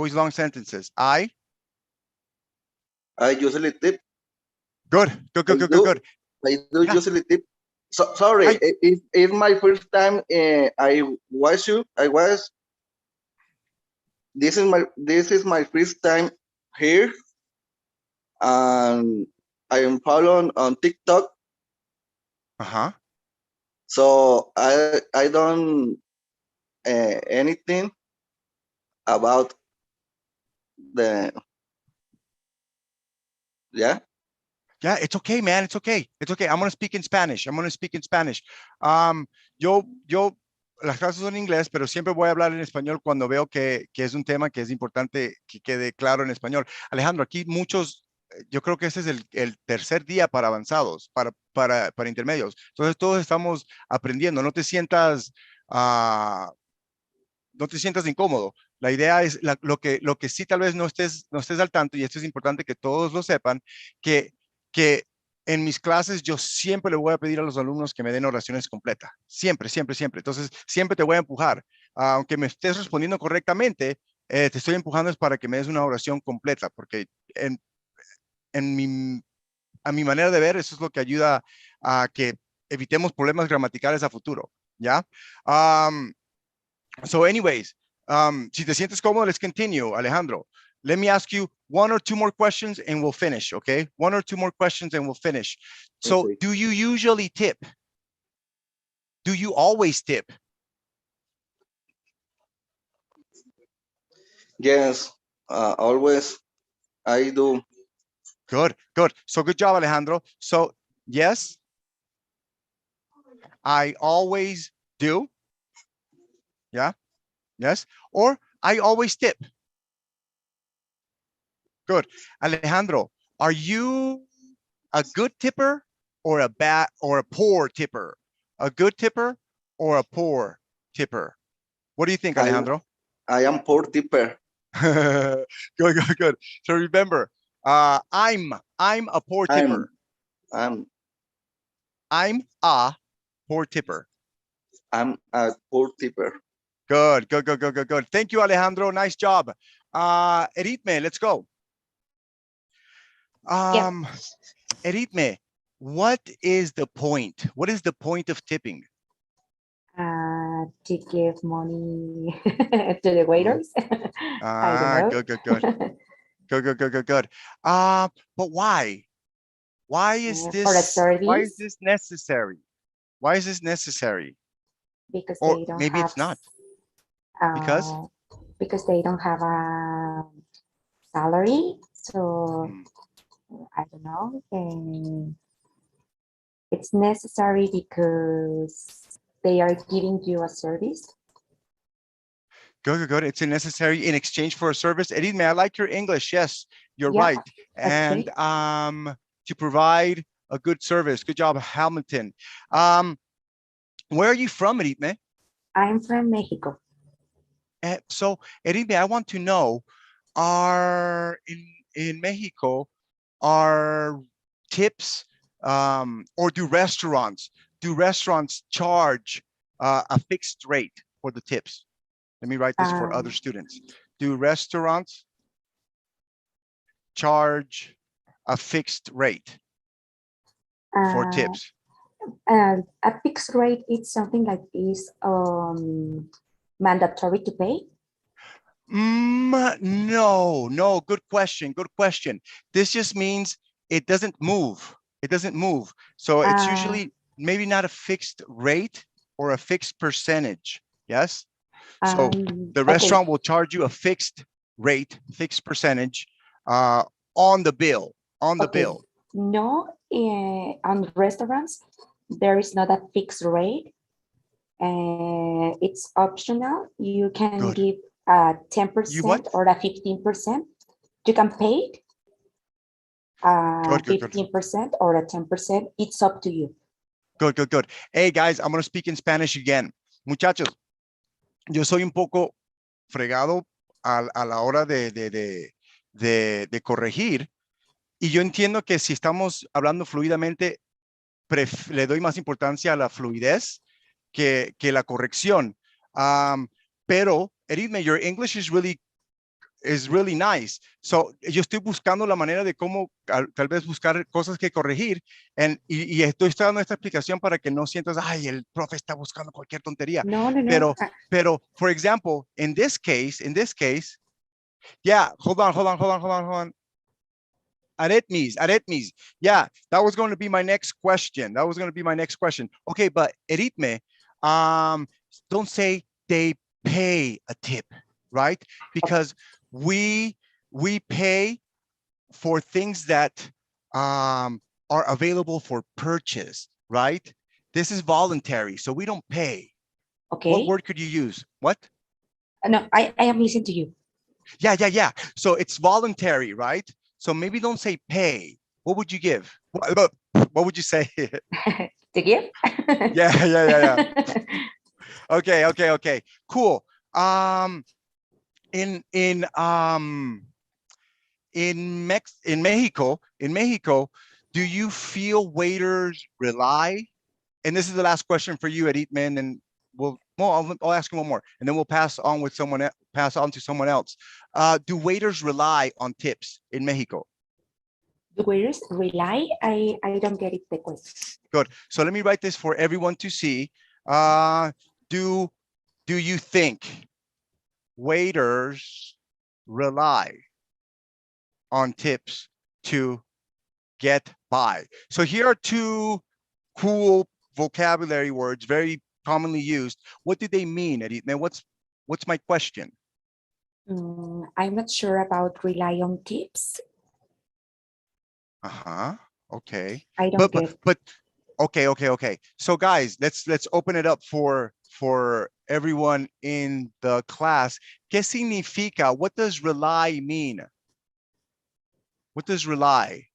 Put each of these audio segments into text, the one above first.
always long sentences. I usually tip. Good. I do Yeah. usually tip. So, sorry, I it's my first time. This is my first time here, and I am following on TikTok. So I don't anything about the yeah. Yeah, it's okay, man. It's okay. It's okay. I'm going to speak in Spanish. Las clases son en inglés, pero siempre voy a hablar en español cuando veo que es un tema que es importante que quede claro en español. Alejandro, aquí muchos, yo creo que este es el tercer día para avanzados, para intermedios. Entonces todos estamos aprendiendo. No te sientas incómodo. La idea es lo que sí tal vez no estés al tanto, y esto es importante que todos lo sepan, que en mis clases yo siempre le voy a pedir a los alumnos que me den oraciones completas. Siempre, siempre, siempre. Entonces, siempre te voy a empujar. Aunque me estés respondiendo correctamente, te estoy empujando es para que me des una oración completa, porque en a mi manera de ver, eso es lo que ayuda a que evitemos problemas gramaticales a futuro. ¿Ya? So anyways, si te sientes cómodo, let's continue, Alejandro. Let me ask you one or two more questions and we'll finish, okay? One or two more questions and we'll finish. So Okay. do you usually tip? Do you always tip? Yes, always I do. Good. So good job, Alejandro. So yes, I always do. Yeah, yes. Or I always tip. Good. Alejandro, are you a good tipper or a poor tipper? A good tipper or a poor tipper? What do you think, Alejandro? I am poor tipper. Good. So remember, I'm a poor tipper. I'm a poor tipper. I'm a poor tipper. Good. Thank you, Alejandro. Nice job. Eritme, let's go. Eritme, what is the point? What is the point of tipping? To give money to the waiters. I don't know. Good. But why? Why is For a service? Why is this necessary? Why is this necessary? Because or they don't maybe have, it's not. Because they don't have a salary. So I don't know. And it's necessary because they are giving you a service. Good. It's necessary in exchange for a service. Eritme, I like your English. Yes, you're right. And to provide a good service. Good job, Hamilton. Where are you from, Eritme? I'm from Mexico. So, Eritme, I want to know, are in Mexico, are tips or do restaurants charge a fixed rate for the tips? Let me write this for other students. Do restaurants charge a fixed rate for tips? A fixed rate is something like is mandatory to pay? No. Good question. This just means it doesn't move. So it's usually maybe not a fixed rate or a fixed percentage. Yes. So the restaurant will charge you a fixed rate, fixed percentage on the bill. No, on restaurants, there is not a fixed rate. It's optional. You can give a 10% or a 15%. You can pay it 15% or a 10%. It's up to you. Good. Hey guys, I'm going to speak in Spanish again. Muchachos, yo soy un poco fregado a la hora de corregir, y yo entiendo que si estamos hablando fluidamente, le doy más importancia a la fluidez que la corrección. Pero, Eritme, your English is really is really nice. So, yo estoy buscando la manera de cómo tal vez buscar cosas que corregir y estoy dando esta explicación para que no sientas, ay, el profe está buscando cualquier tontería. No. Pero, for example, in this case, yeah, hold on. Aretmis. Yeah, that was going to be my next question. Okay, but Eritme, don't say they pay a tip, right? Because we pay for things that are available for purchase, right? This is voluntary, so we don't pay. Okay. What word could you use? What? No, I am listening to you. Yeah. So it's voluntary, right? So maybe don't say pay. What would you give? What would you say? To give? Yeah. Okay. Cool. In Mexico, do you feel waiters rely? And this is the last question for you, Editman, and I'll ask you one more, and then we'll pass on to someone else. Do waiters rely on tips in Mexico? The waiters rely? I don't get it, the question. Good. So let me write this for everyone to see. Do you think waiters rely on tips to get by? So here are two cool vocabulary words, very commonly used. What do they mean, Edith? What's my question? I'm not sure about rely on tips. Okay. I don't get. But okay. So guys, let's open it up for everyone in the class. ¿Qué significa? What does rely mean? What does rely?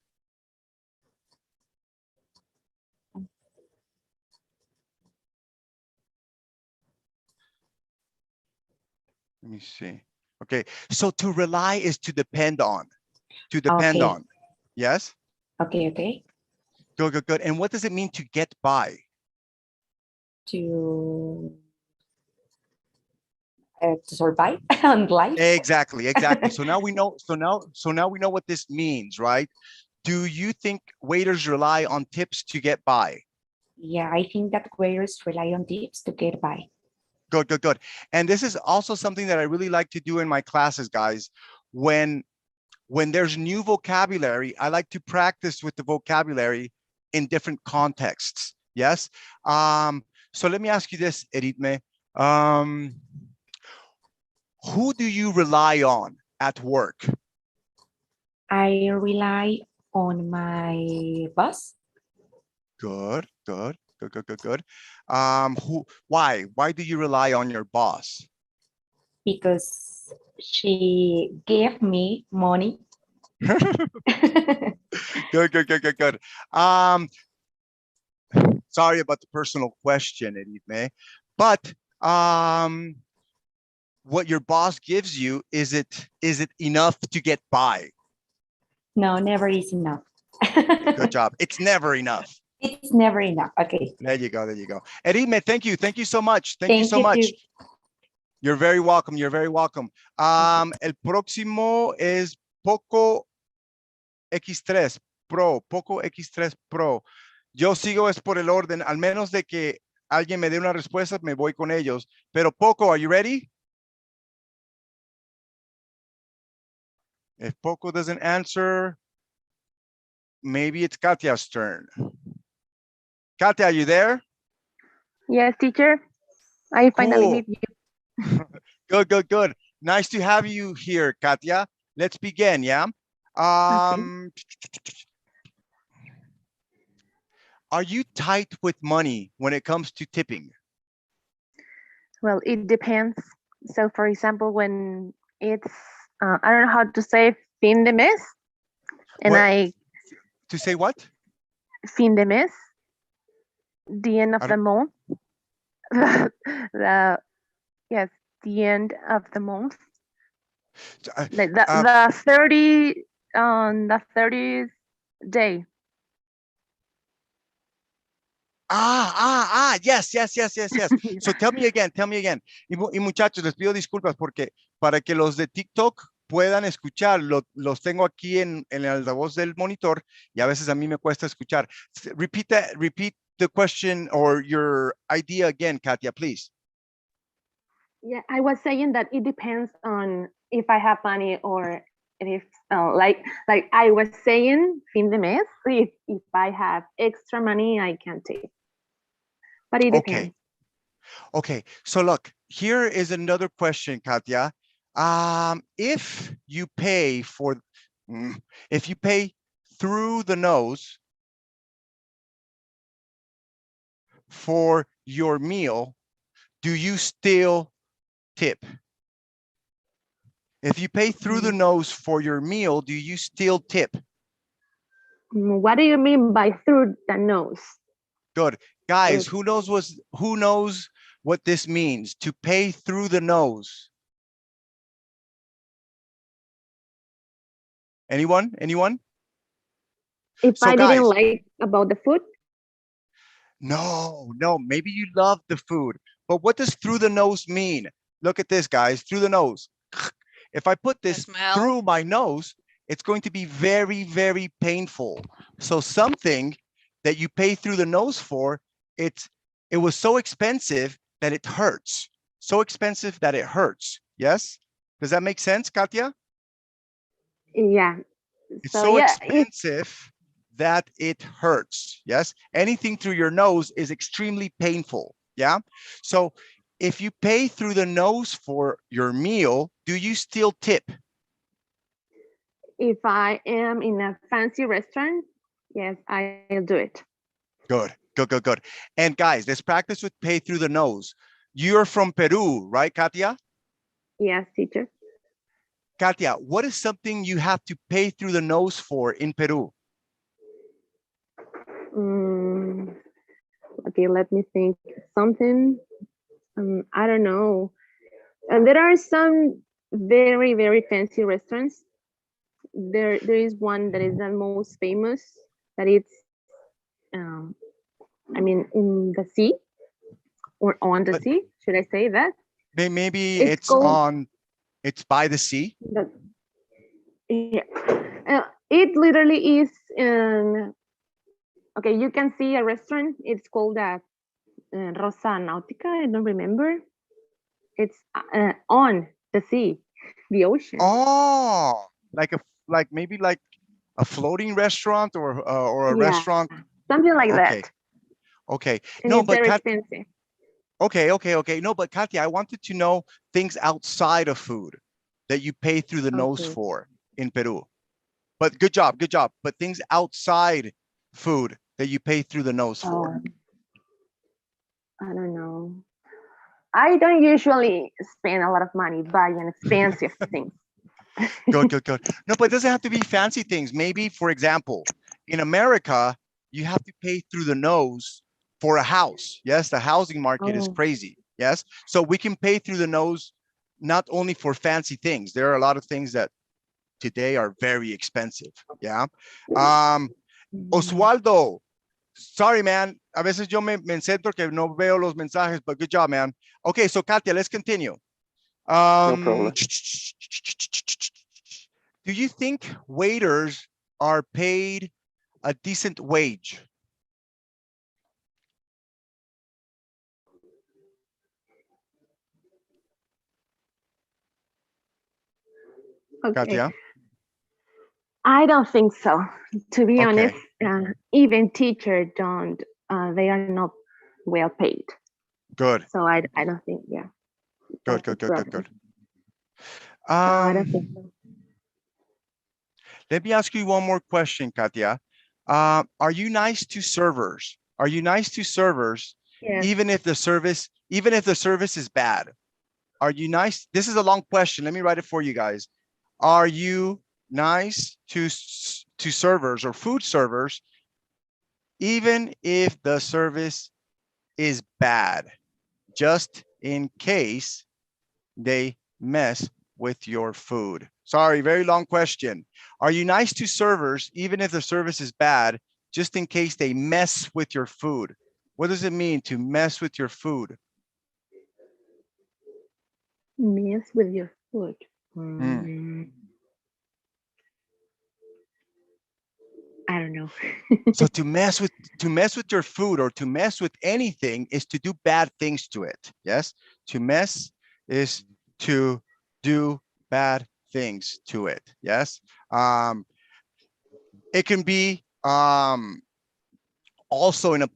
Let me see. Okay, so to rely is to depend on. To depend Okay. on. Yes? Okay. Good. And what does it mean to get by? To survive on life. Exactly. So now we know. So now we know what this means, right? Do you think waiters rely on tips to get by? Yeah, I think that waiters rely on tips to get by. Good. And this is also something that I really like to do in my classes, guys. When there's new vocabulary, I like to practice with the vocabulary in different contexts. Yes. So let me ask you this, Eritme. Who do you rely on at work? I rely on my boss. Good. Why do you rely on your boss? Because she gave me money. Good. Sorry about the personal question, Eritme, but what your boss gives you, is it enough to get by? No, never is enough. Good job. It's never enough. It's never enough. Okay. There you go. Eritme, thank you so much. Thank you so you much. too. You're very welcome. El próximo es Poco X3 Pro. Yo sigo es por el orden, al menos de que alguien me dé una respuesta, me voy con ellos. Pero Poco, are you ready? If Poco doesn't answer, maybe it's Katya's turn. Katya, are you there? Yes, teacher. I finally meet you. Good. Nice to have you here, Katya. Let's begin, yeah? Are you tight with money when it comes to tipping? Well, it depends. So, for example, when it's, I don't know how to say fin de mes, and What? To say what? Fin de mes, the end of the month. Yes, the end of the month. Like the 30 on the 30th day. Yes. So tell me again. Y muchachos, les pido disculpas porque para que los de TikTok puedan escuchar. Los tengo aquí en el altavoz del monitor y a veces a mí me cuesta escuchar. Repeat the question or your idea again, Katia, please. Yeah, I was saying that it depends on if I have money or if like I was saying fin de mes, if I have extra money I can take, but it depends. Okay, so look, here is another question, Katia. If you pay through the nose for your meal, do you still tip? If you pay through the nose for your meal, do you still tip? What do you mean by through the nose? Good. Guys, who knows what this means? To pay through the nose. Anyone? If So I guys, didn't like about the food? No, maybe you love the food, but what does through the nose mean? Look at this, guys, through the nose. If I put this through my nose, it's going to be very, very painful. So something that you pay through the nose for, it was so expensive that it hurts. So expensive that it hurts. Yes? Does that make sense, Katia? Yeah. It's So so yeah, expensive that it hurts. Yes. Anything through your nose is extremely painful. Yeah. So if you pay through the nose for your meal, do you still tip? if I am in a fancy restaurant, yes, I'll do it. Good. And guys, let's practice with pay through the nose. You're from Peru, right, Katia? Yes, teacher. Katia, what is something you have to pay through the nose for in Peru? Okay, let me think. Something, I don't know. And there are some very, very fancy restaurants. There is one that is the most famous, that it's, I mean, in the sea or on the sea. Should I say that? Maybe it's by the sea. Yeah. It literally is okay, you can see a restaurant. It's called Rosa Nautica. I don't remember. It's on the sea, the ocean. Oh, maybe like a floating restaurant or a restaurant. Something like that. Okay. And No, it's but very expensive. Okay. No, but Katia, I wanted to know things outside of food that you pay through the nose for in Peru. But good job. But things outside food that you pay through the nose for. I don't know. I don't usually spend a lot of money buying expensive things. Good. No, but it doesn't have to be fancy things. Maybe, for example, in America, you have to pay through the nose for a house. Yes, the housing market is crazy. Yes, so we can pay through the nose not only for fancy things. There are a lot of things that today are very expensive. Yeah. Oswaldo, sorry, man. A veces yo me centro que no veo los mensajes, but good job, man. Okay, so Katia, let's continue. No problem. Do you think waiters are paid a decent wage? Okay. Katia? I don't think so. To be honest, even teachers don't. They are not well paid. Good. So I don't think. Yeah. Good. I don't think so. Let me ask you one more question, Katia. Are you nice to servers? Yes. Even if the service is bad? Are you nice? This is a long question. Let me write it for you guys. Are you nice to servers or food servers, even if the service is bad, just in case they mess with your food? Sorry, very long question. Are you nice to servers, even if the service is bad, just in case they mess with your food? What does it mean to mess with your food? Mess with your food. Mm, I don't know. So to mess with your food or to mess with anything is to do bad things to it. Yes, to mess is to do bad things to it. Yes, it can be also in a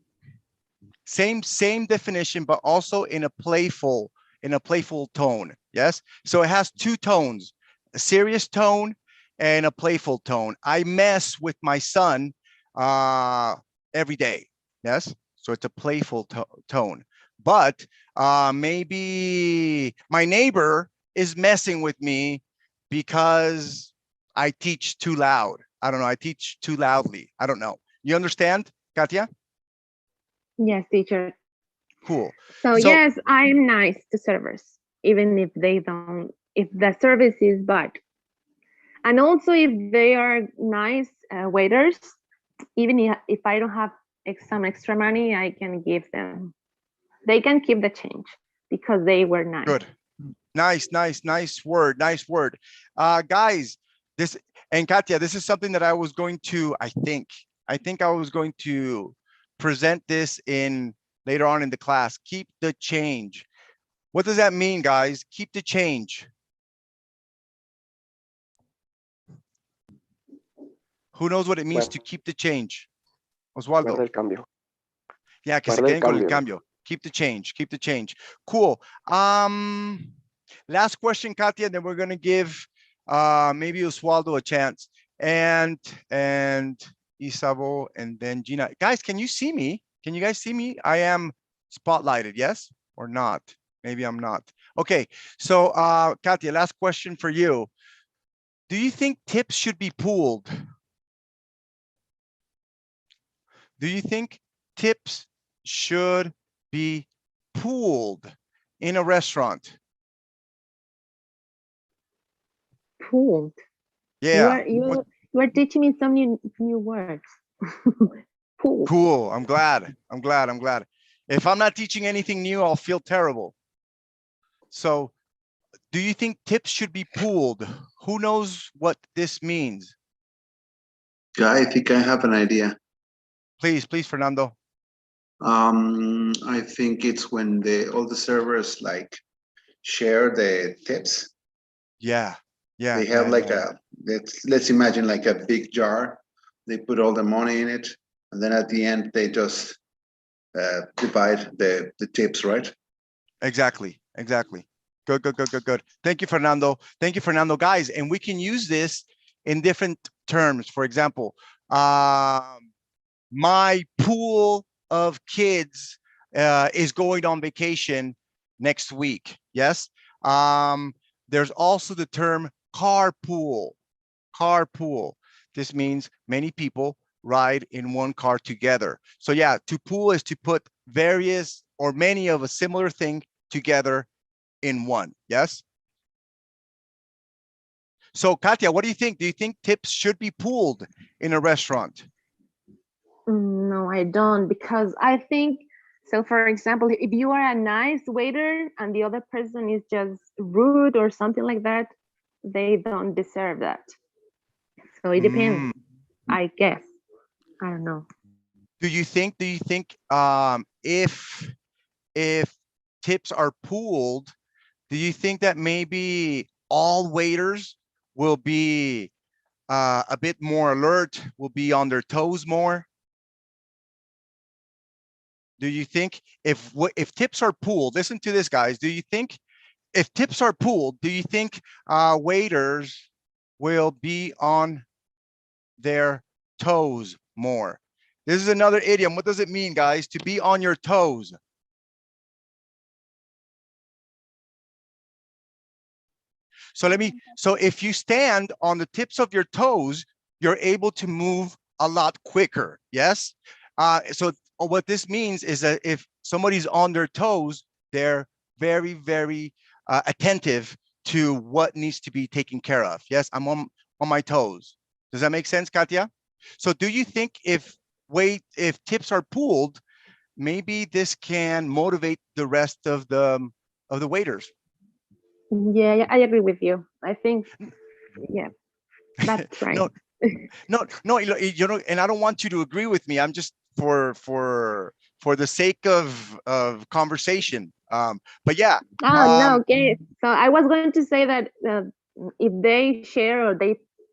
same definition, but also in a playful tone. Yes, so it has two tones: a serious tone and a playful tone. I mess with my son every day. Yes, so it's a playful tone. But maybe my neighbor is messing with me because I teach too loud. I don't know. I teach too loudly. I don't know. You understand, Katia? Yes, teacher. Cool. So So yes, I'm nice to servers, even if they don't, if the service is bad. And also if they are nice waiters, even if I don't have some extra money, I can give them. They can keep the change because they were nice. good. Nice word. Nice word. Guys, this and Katia, this is something that I was going to, I think I was going to present this in later on in the class. Keep the change. What does that mean, guys? Keep the change. Who knows what it means to keep the change? Oswaldo. Guarda el cambio. Yeah, que se Guarda el queden con el cambio. cambio. Keep the change. Keep the change. Cool. Last question, Katia, and then we're gonna give maybe Oswaldo a chance. And Isabo and then Gina. Guys, can you see me? Can you guys see me? I am spotlighted, yes or not? Maybe I'm not. Okay, so Katia, last question for you. Do you think tips should be pooled? Do you think tips should be pooled in a restaurant? Pooled. Yeah. You are teaching me some new words. Pooled. Cool. I'm glad. If I'm not teaching anything new, I'll feel terrible. So, do you think tips should be pooled? Who knows what this means? Yeah, I think I have an idea. Please, Fernando. I think it's when all the servers like share the tips. Yeah. They have let's imagine like a big jar. They put all the money in it, and then at the end they just divide the tips, right? Exactly. Good. Thank you, Fernando. Guys, and we can use this in different terms. For example, my pool of kids is going on vacation next week. Yes. There's also the term carpool. This means many people ride in one car together. So yeah, to pool is to put various or many of a similar thing together in one. Yes. So Katia, what do you think? Do you think tips should be pooled in a restaurant? No, I don't, because I think, so for example, if you are a nice waiter and the other person is just rude or something like that, they don't deserve that. So it depends, I guess. I don't know. Do you think if tips are pooled, do you think that maybe all waiters will be a bit more alert, will be on their toes more? Do you think if tips are pooled, listen to this, guys, do you think if tips are pooled, do you think waiters will be on their toes more? This is another idiom. What does it mean, guys, to be on your toes? So if you stand on the tips of your toes, you're able to move a lot quicker. Yes. So what this means is that if somebody's on their toes, they're very, very attentive to what needs to be taken care of. Yes, I'm on my toes. Does that make sense, Katia? So do you think if tips are pooled, maybe this can motivate the rest of the waiters? Yeah, I agree with you. I think, yeah, that's right. No, you know, and I don't want you to agree with me. I'm just for the sake of conversation. But yeah. Oh, no, okay. So I was going to say that if they share or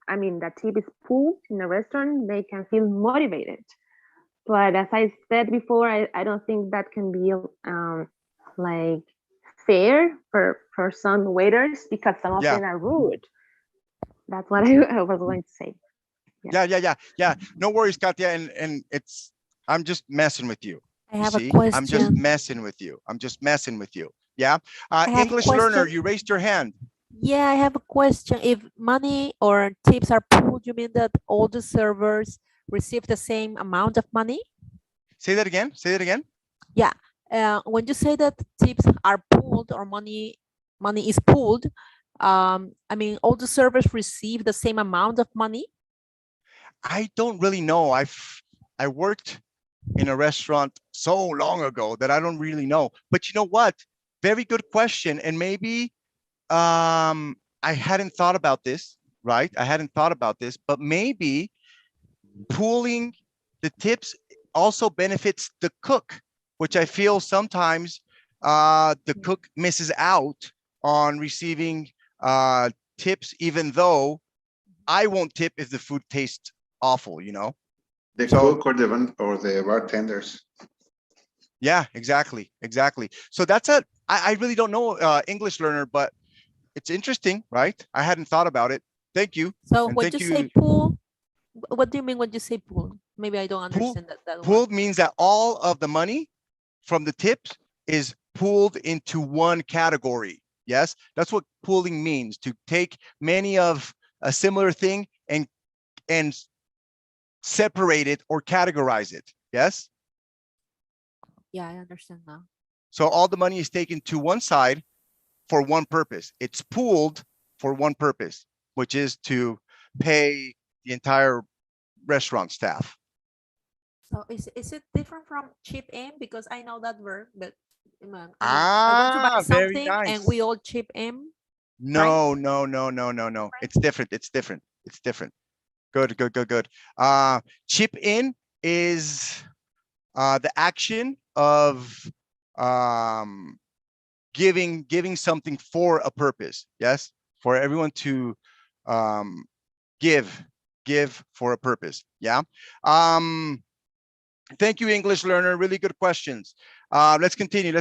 I mean, that tip is pooled in a restaurant, they can feel motivated. But as I said before, I don't think that can be like fair for some waiters because some of Yeah. them are rude. That's what I was going to say. Yeah. No worries, Katya. And I'm just messing with you. I You have a see, question. I'm just messing with you. I'm just messing with you. Yeah. I have a English learner, question. you raised your hand. Yeah, I have a question. If money or tips are pooled, you mean that all the servers receive the same amount of money? Say that again. Say that again. Yeah. When you say that tips are pooled or money is pooled, I mean, all the servers receive the same amount of money? I don't really know. I worked in a restaurant so long ago that I don't really know. But you know what? Very good question. And maybe I hadn't thought about this, right? I hadn't thought about this, but maybe pooling the tips also benefits the cook, which I feel sometimes the cook misses out on receiving tips, even though I won't tip if the food tastes awful, you know? The So- cook or the bartenders. Yeah, exactly. So I really don't know English learner, but it's interesting, right? I hadn't thought about it. Thank you. So And when thank you say pool, what do you mean when you say pool? Maybe I don't understand that one. Pooled means that all of the money from the tips is pooled into one category. Yes, that's what pooling means, to take many of a similar thing and separate it or categorize it. Yes. Yeah, I understand now. So all the money is taken to one side for one purpose. It's pooled for one purpose, which is to pay the entire restaurant staff. So is it different from chip in? Because I know that verb, but I mean, I want to buy Very something and nice. we all chip in. No. It's different. Good. Chip in is the action of giving something for a purpose. Yes, for everyone to give for a purpose. Yeah. Thank you, English learner. Really good questions. Let's continue.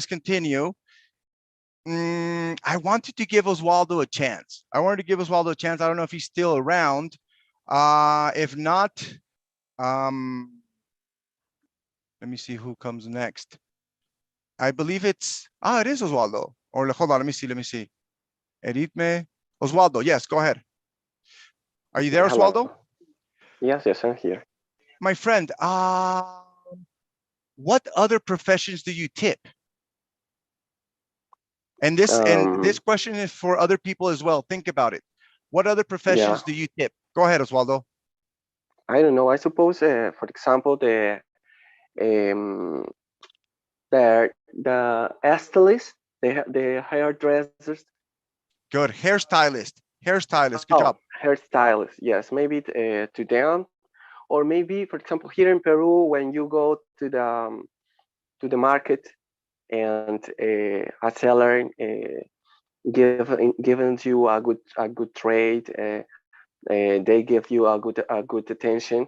I wanted to give Oswaldo a chance. I don't know if he's still around. If not, let me see who comes next. I believe it is Oswaldo. Or hold on, let me see. Eritme. Oswaldo, yes, go ahead. Are you there, Hello. Oswaldo? Yes, I'm here. My friend, what other professions do you tip? And this question is for other people as well. Think about it. What other professions do you tip? Go ahead, Oswaldo. I don't know. I suppose, for example, the stylist, the hairdressers. Good. Hairstylist. Good job. Hairstylist. Yes, maybe to them, or maybe, for example, here in Peru, when you go to the market and a seller given you a good trade, they give you a good attention.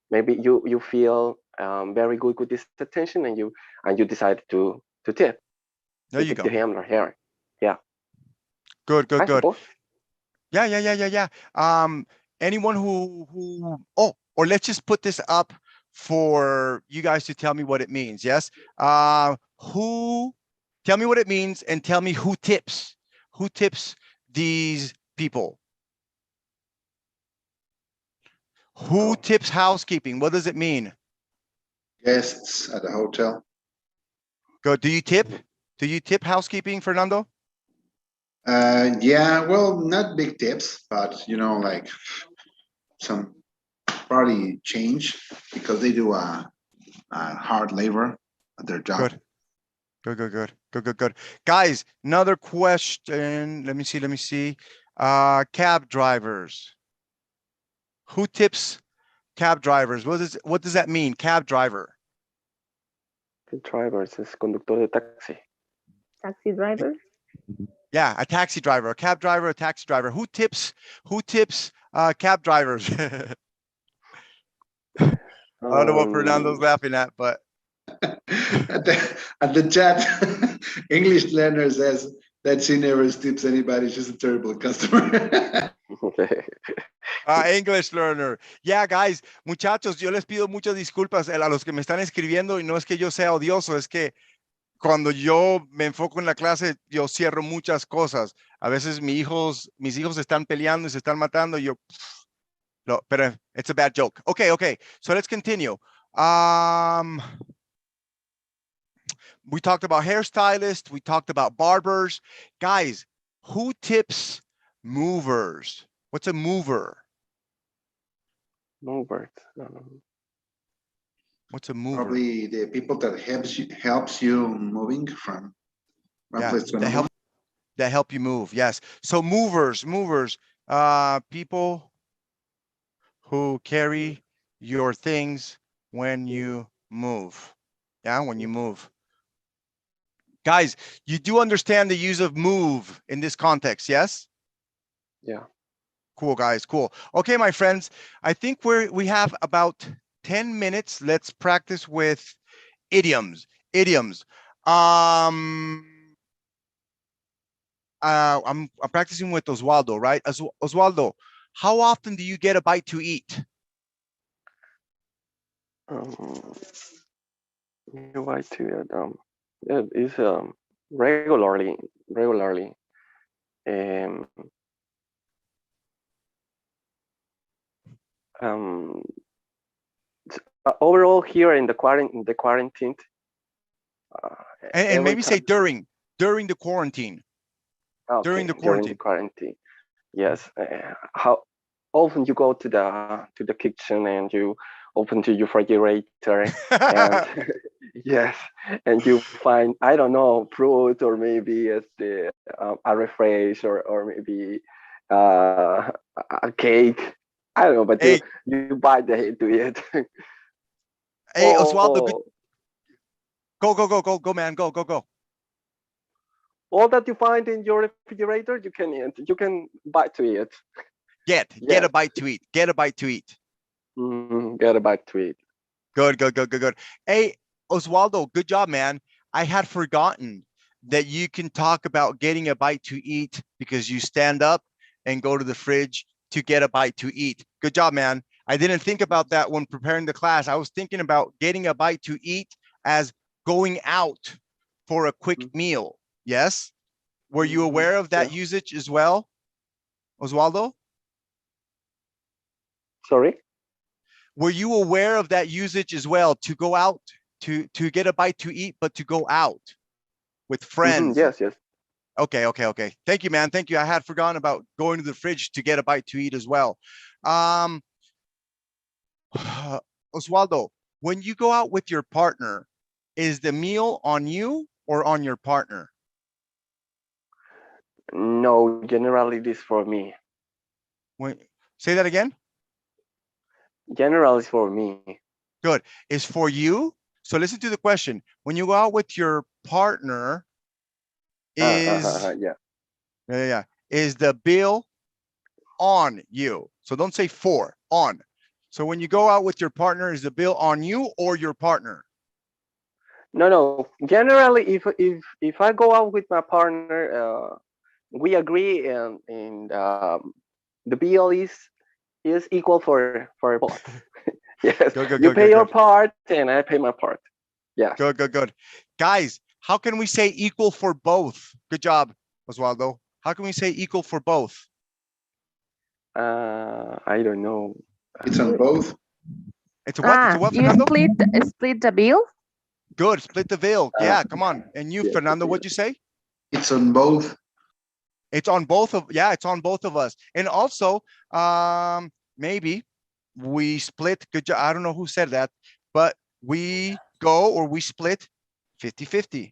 Maybe you feel very good with this attention, and you decide to tip. There you go. To him or her. Yeah. Good. Suppose. Yeah. Anyone who or let's just put this up for you guys to tell me what it means. Yes. Tell me what it means and tell me who tips these people. Who tips housekeeping? What does it mean? Guests at a hotel. Good. Do you tip housekeeping, Fernando? Yeah, well, not big tips, but like some party change because they do a hard labor at their job. Good. Guys, another question. Let me see. Cab drivers. Who tips cab drivers? What does that mean? Cab driver. The drivers es conductor de taxi. Taxi driver. Yeah, a taxi driver, a cab driver, a taxi driver. Who tips cab drivers? I don't know what Fernando's laughing at, but At the chat, English learner says that she never tips anybody. She's a terrible customer. English learner. Yeah, guys, muchachos, yo les pido muchas disculpas a los que me están escribiendo y no es que yo sea odioso, es que cuando yo me enfoco en la clase, yo cierro muchas cosas. A veces mis hijos están peleando y se están matando y yo, no, pero it's a bad joke. Okay. So let's continue. We talked about hairstylists. We talked about barbers. Guys, who tips movers? What's a mover? Movers. What's a mover? Probably the people that helps you moving from one place to another. That help you move. Yes. So movers, people who carry your things when you move. Yeah, when you move. Guys, you do understand the use of move in this context, yes? Yeah. Cool, guys, cool. Okay, my friends, I think we have about 10 minutes. Let's practice with idioms. I'm practicing with Oswaldo, right? Oswaldo, how often do you get a bite to eat? You bite to it. It's regularly. Overall, here in the quarantine. And maybe say during the quarantine. Okay, during the quarantine. Yes. How often you go to the kitchen and you open the refrigerator and yes, and you find, I don't know, fruit or maybe a refresh or maybe a cake. I don't know, but Hey. you bite to it. Hey, Oswaldo, go, man, go. All that you find in your refrigerator, you can eat. You can bite to it. Get a bite to eat. Get a bite to eat. Get a bite to eat. Good. Hey, Oswaldo, good job, man. I had forgotten that you can talk about getting a bite to eat because you stand up and go to the fridge to get a bite to eat. Good job, man. I didn't think about that when preparing the class. I was thinking about getting a bite to eat as going out for a quick meal. Yes? Were you aware of that usage as well, Oswaldo? Sorry? Were you aware of that usage as well, to go out, to get a bite to eat, but to go out with friends? Yes. Okay. Thank you, man. Thank you. I had forgotten about going to the fridge to get a bite to eat as well. Oswaldo, when you go out with your partner, is the meal on you or on your partner? No, generally it is for me. Say that again? Generally it's for me. Good. Is for you? So listen to the question. When you go out with your partner, is the bill on you? So don't say for, on. So when you go out with your partner, is the bill on you or your partner? No. Generally, if I go out with my partner, we agree and the bill is equal for both. Yes, you pay your part and I pay my part. Yeah. Good. Guys, how can we say equal for both? Good job, Oswaldo. How can we say equal for both? I don't know. It's on both. It's a what? It's a what, You Fernando? split the bill? Good, split the bill. Yeah, come on. And you, Fernando, what'd you say? It's on both. It's on both of, it's on both of us. And also, maybe we split, good job. I don't know who said that, but we go or we split 50-50.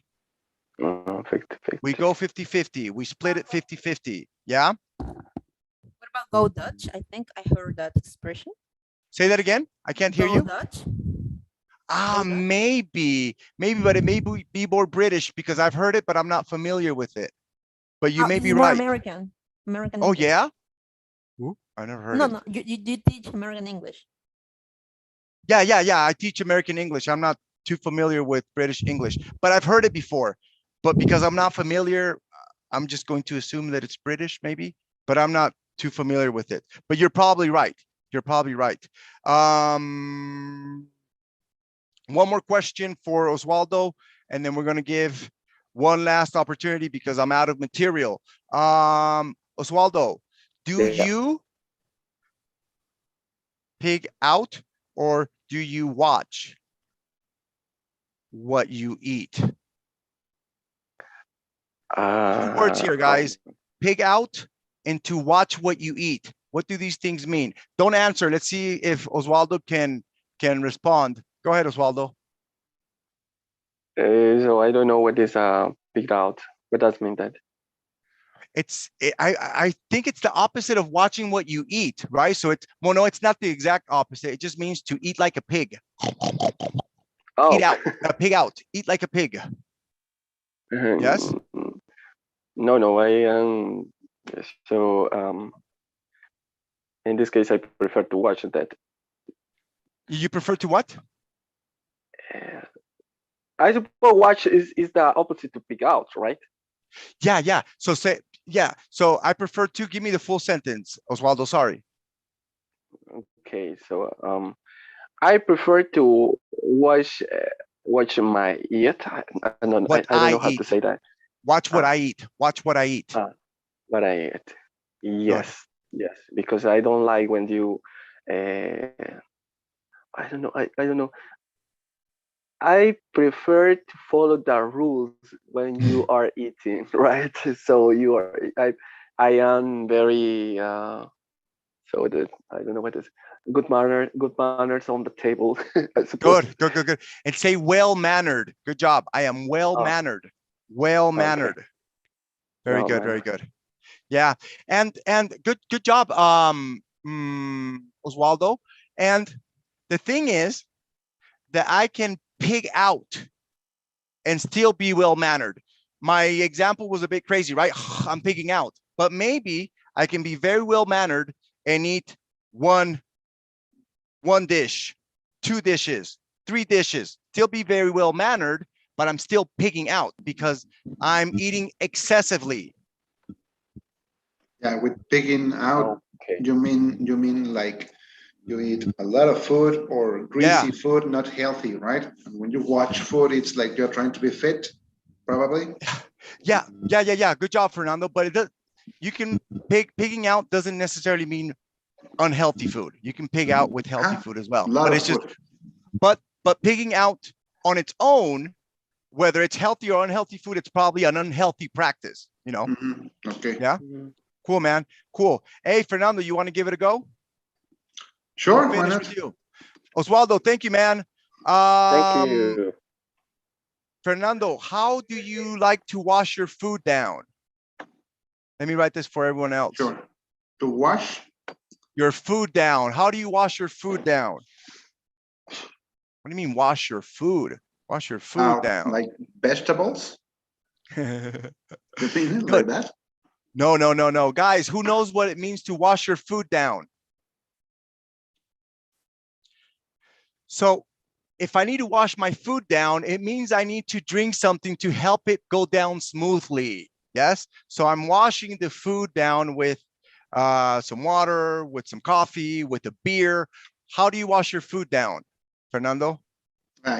50-50. We go 50-50. We split it 50-50. Yeah. What about go Dutch? I think I heard that expression. Say that again. I can't hear Go you. Dutch. Ah, Go Dutch. maybe, but it may be more British because I've heard it, but I'm not familiar with it. But you may This be is more right. American. American Oh, English. yeah? Ooh, I never heard No, it. no, you teach American English. Yeah. I teach American English. I'm not too familiar with British English, but I've heard it before. But because I'm not familiar, I'm just going to assume that it's British, maybe, but I'm not too familiar with it. But you're probably right. You're probably right. One more question for Oswaldo, and then we're going to give one last opportunity because I'm out of material. Oswaldo, do Yeah. you pig out or do you watch what you eat? Two words here, guys. Pig out and to watch what you eat. What do these things mean? Don't answer. Let's see if Oswaldo can respond. Go ahead, Oswaldo. So I don't know what is picked out. What does mean that? I think it's the opposite of watching what you eat, right? So it's, well, no, it's not the exact opposite. It just means to eat like a pig. Oh. Eat out, pig out, eat like a pig. Yes? No, I so in this case I prefer to watch that. You prefer to what? I suppose watch is the opposite to pick out, right? Yeah. So say, yeah. So I prefer to, give me the full sentence, Oswaldo, sorry. Okay, so I prefer to watch my eat. I don't know how to say that. Watch what I eat. Watch what I eat. What I eat. Yes, because I don't like when you I don't know. I prefer to follow the rules when you are eating, right? So I am very so that I don't know what is good manners on the table. I suppose. Good. And say well-mannered. Good job. I am well-mannered. Well-mannered. Okay. Very good. Yeah. And good job, Oswaldo. And the thing is that I can pig out and still be well-mannered. My example was a bit crazy, right? I'm pigging out, but maybe I can be very well-mannered and eat one dish, 2 dishes, 3 dishes, still be very well-mannered, but I'm still pigging out because I'm eating excessively. Yeah, with pigging out, you mean like you eat a lot of food or greasy food, not healthy, right? And when you watch food, it's like you're trying to be fit, probably. Yeah. Good job, Fernando. But you can pigging out doesn't necessarily mean unhealthy food. You can pig out with healthy food as well. But it's just, but pigging out on its own, whether it's healthy or unhealthy food, it's probably an unhealthy practice, you know? Okay. Yeah. Cool, man. Cool. Hey, Fernando, you want to give it a go? Sure. We'll finish with you. Oswaldo, thank you, man. Thank you. Fernando, how do you like to wash your food down? Let me write this for everyone else. Sure. To wash your food down. How do you wash your food down? What do you mean wash your food? Wash your food down. Like vegetables? Like that? No. Guys, who knows what it means to wash your food down? So if I need to wash my food down, it means I need to drink something to help it go down smoothly. Yes. So I'm washing the food down with some water, with some coffee, with a beer. How do you wash your food down, Fernando?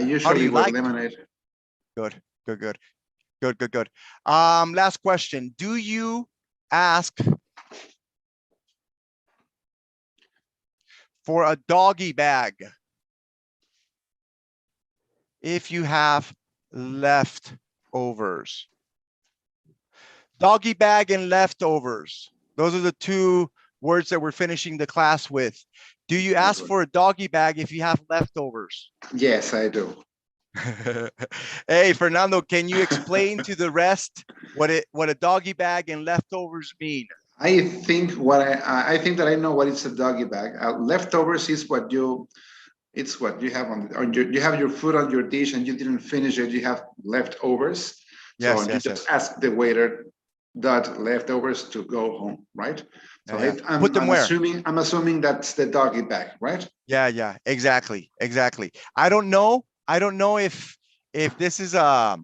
Usually with lemonade. Good. Last question. Do you ask for a doggy bag if you have leftovers? Doggy bag and leftovers. Those are the 2 words that we're finishing the class with. Do you ask for a doggy bag if you have leftovers? Yes, I do. Hey, Fernando, can you explain to the rest what a doggy bag and leftovers mean? I think I think that I know what it's a doggy bag. Leftovers is it's what you have you have your food on your dish and you didn't finish it. You have leftovers. Yes, So you yes, just yes. ask the waiter that leftovers to go home, right? So Yeah, yeah. Put them where? I'm assuming that's the doggy bag, right? Yeah, yeah, exactly, exactly. I don't know if this is a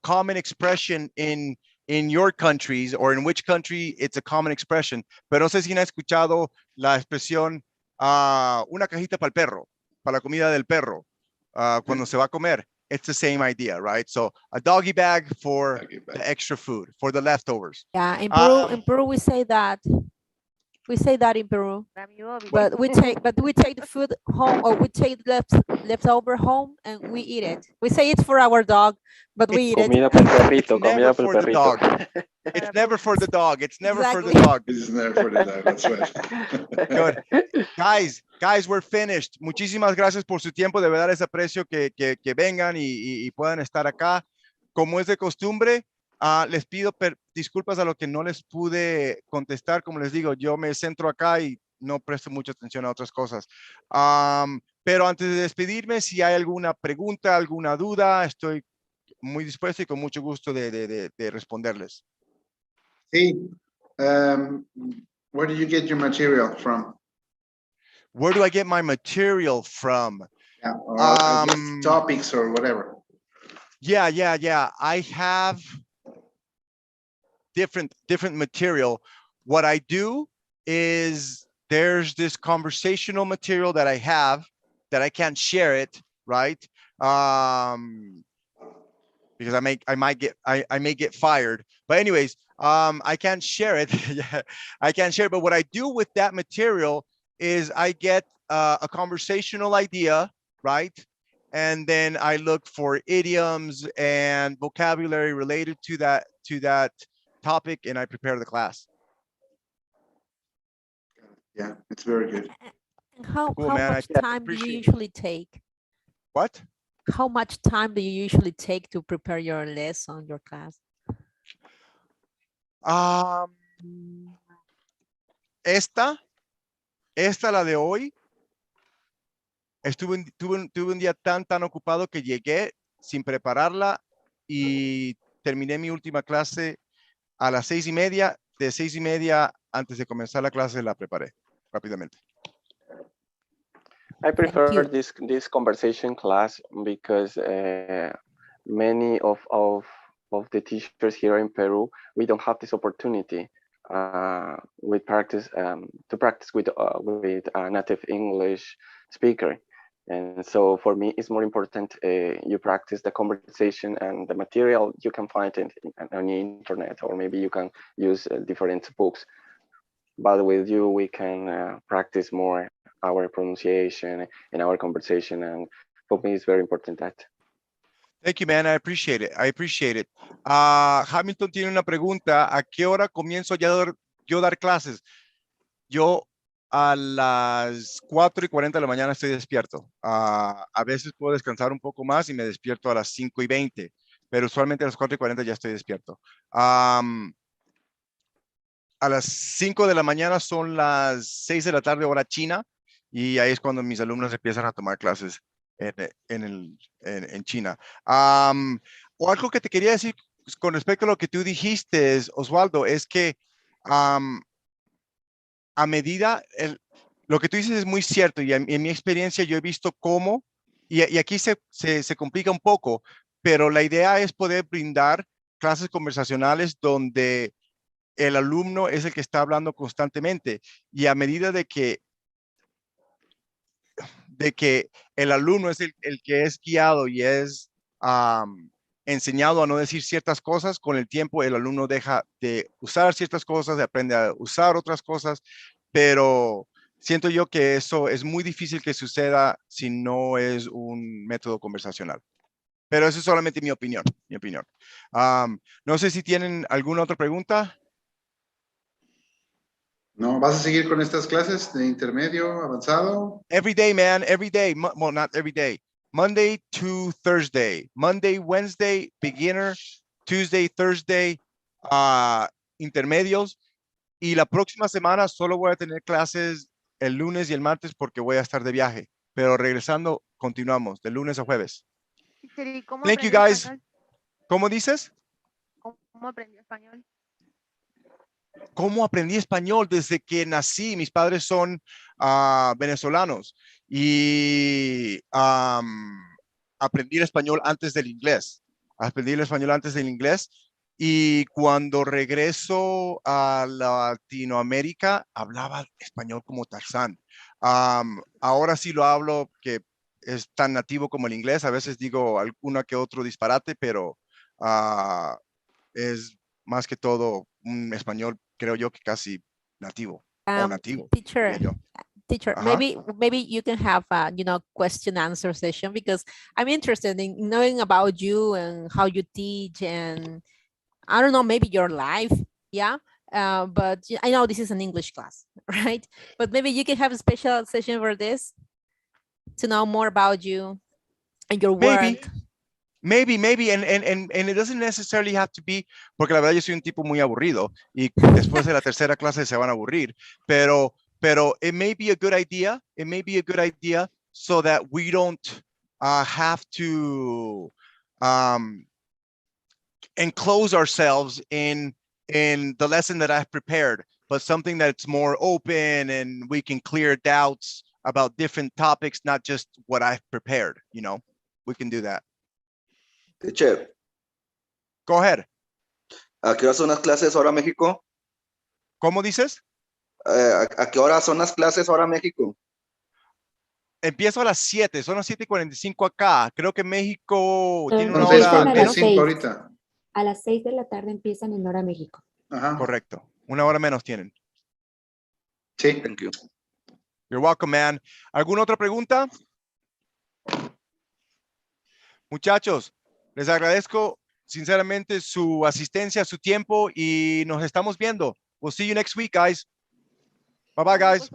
common expression in your countries or in which country it's a common expression, pero no sé si han escuchado la expresión una cajita para el perro, para la comida del perro, cuando se va a comer. It's the same idea, right? So a doggy bag for the extra food, for the leftovers. Yeah, in Peru we say that. We say that in Peru, but we take the food home, or we take leftover home and we eat it. We say it's for our dog, but we eat it. Comida para el perrito, It's never comida para for el the perrito. dog. It's never for the dog. It's never for the Exactly. dog. It's never for the dog. That's right. Good. Guys, we're finished. Muchísimas gracias por su tiempo. De verdad les aprecio que vengan y puedan estar acá. Como es de costumbre, les pido disculpas a lo que no les pude contestar. Como les digo, yo me centro acá y no presto mucha atención a otras cosas. Pero antes de despedirme, si hay alguna pregunta, alguna duda, estoy muy dispuesto y con mucho gusto de responderles. Sí. Where do you get your material from? Where do I get my material from? Yeah, or I guess topics or whatever. Yeah. I have different material. What I do is there's this conversational material that I have that I can't share it, right? Because I may get fired. But anyways, I can't share it. Yeah, I can't share it. But what I do with that material is I get a conversational idea, right? And then I look for idioms and vocabulary related to that topic, and I prepare the class. Yeah, it's very good. How Cool, man. much I time do you appreciate it. usually take? What? How much time do you usually take to prepare your lesson, your class? Esta la de hoy, tuve un día tan ocupado que llegué sin prepararla y terminé mi última clase a las 6:30. De 6:30, antes de comenzar la clase, la preparé rápidamente. I prefer this conversation class because many of the teachers here in Peru, we don't have this opportunity. We practice to practice with a native English speaker, and so for me it's more important you practice the conversation and the material you can find it on the internet, or maybe you can use different books, but with you we can practice more our pronunciation and our conversation, and for me it's very important that. Thank you, man. I appreciate it. Hamilton tiene una pregunta. ¿A qué hora comienzo yo dar clases? Yo a las 4:40 de la mañana estoy despierto. A veces puedo descansar un poco más y me despierto a las 5:20, pero usualmente a las 4:40 ya estoy despierto. A las 5 de la mañana son las 6 de la tarde, hora china, y ahí es cuando mis alumnos empiezan a tomar clases en China. O algo que te quería decir con respecto a lo que tú dijiste, Osvaldo, es que a medida, lo que tú dices es muy cierto, y en mi experiencia yo he visto cómo, y aquí se complica un poco, pero la idea es poder brindar clases conversacionales donde el alumno es el que está hablando constantemente, y a medida de que el alumno es el que es guiado y es enseñado a no decir ciertas cosas, con el tiempo el alumno deja de usar ciertas cosas, aprende a usar otras cosas, pero siento yo que eso es muy difícil que suceda si no es un método conversacional. Pero eso es solamente mi opinión. No sé si tienen alguna otra pregunta. No, ¿vas a seguir con estas clases de intermedio, avanzado? Every day, man, every day. Well, not every day. Monday to Thursday. Monday, Wednesday, beginner. Tuesday, Thursday, intermedios. Y la próxima semana solo voy a tener clases el lunes y el martes porque voy a estar de viaje. Pero regresando, continuamos de lunes a jueves. Thank you, guys. Español? ¿Cómo dices? ¿Cómo aprendió español? ¿Cómo aprendí español? Desde que nací. Mis padres son venezolanos y aprendí el español antes del inglés. Aprendí el español antes del inglés y cuando regreso a Latinoamérica hablaba español como Tarzán. Ahora sí lo hablo que es tan nativo como el inglés. A veces digo alguna que otro disparate, pero es más que todo un español, creo yo que casi nativo o nativo. Teacher, diría yo. teacher, Ajá. maybe you can have a, question answer session because I'm interested in knowing about you and how you teach and I don't know, maybe your life. Yeah. But I know this is an English class, right? But maybe you can have a special session for this to know more about you and your work. Maybe, and it doesn't necessarily have to be, porque la verdad yo soy un tipo muy aburrido y después de la tercera clase se van a aburrir, pero it may be a good idea. It may be a good idea so that we don't have to enclose ourselves in the lesson that I've prepared, but something that's more open and we can clear doubts about different topics, not just what I've prepared, we can do that. Teacher. Go ahead. ¿A qué hora son las clases ahora México? ¿Cómo dices? ¿A qué hora son las clases ahora México? Empiezo a las 7, son las 7:45 acá. Creo que México tiene una Empiezan hora. a las 6. ahorita. A las 6 de la tarde empiezan en hora México. Ajá. Correcto. Una hora menos tienen. Sí. Thank you. You're welcome, man. ¿Alguna otra pregunta? Muchachos, les agradezco sinceramente su asistencia, su tiempo y nos estamos viendo. We'll see you next week, guys. Bye bye, guys.